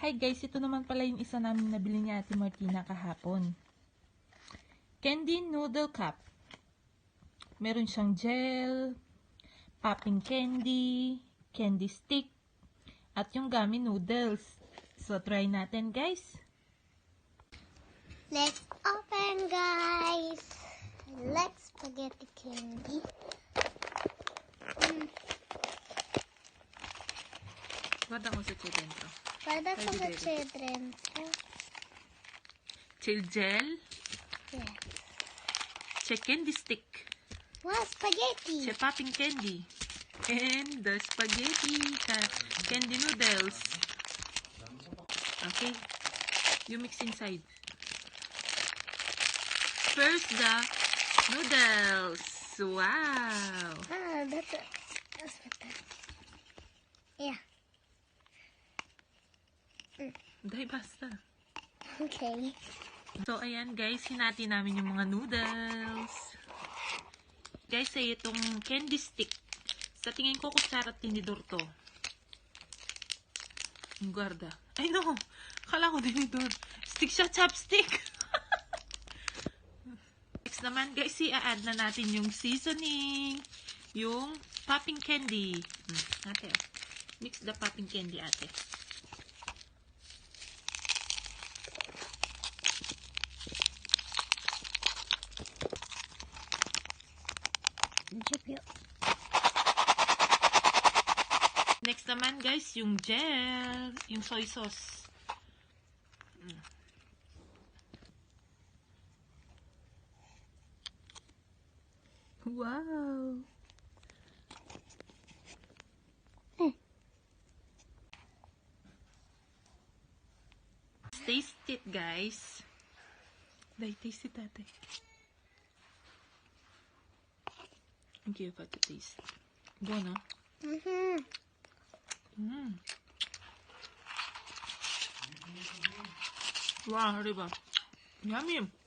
Hi guys, ito naman pala yung isa namin nabili ni Ate Martina kahapon. Candy Noodle Cup. Meron siyang gel, popping candy, candy stick, at yung gummy noodles. So, try natin guys. Let's open, guys. Let's spaghetti candy. Guarda cosa c'è dentro. Guarda Fai cosa vedere. c'è dentro. C'è il gel, Yeah. c'è candy stick, Wow, spaghetti. c'è popping candy, and the spaghetti candy noodles. Okay, you mix inside. First the noodles. Wow. Ah, that's it. Yeah. Dahil basta. Okay. So, ayan guys, hinati namin yung mga noodles. Guys, ay itong candy stick. Sa tingin ko, kutsara at tinidor to. Guarda. Ay no! Akala ko tinidor. Stick siya, chopstick! Next naman guys, i-add na natin yung seasoning. Yung popping candy. Ate, mix the popping candy, ate. Next naman guys, yung gel, yung soy sauce. Wow! Taste it guys. Dai, taste it ate. Give it a taste. Buono? Wow, diba? Yummy!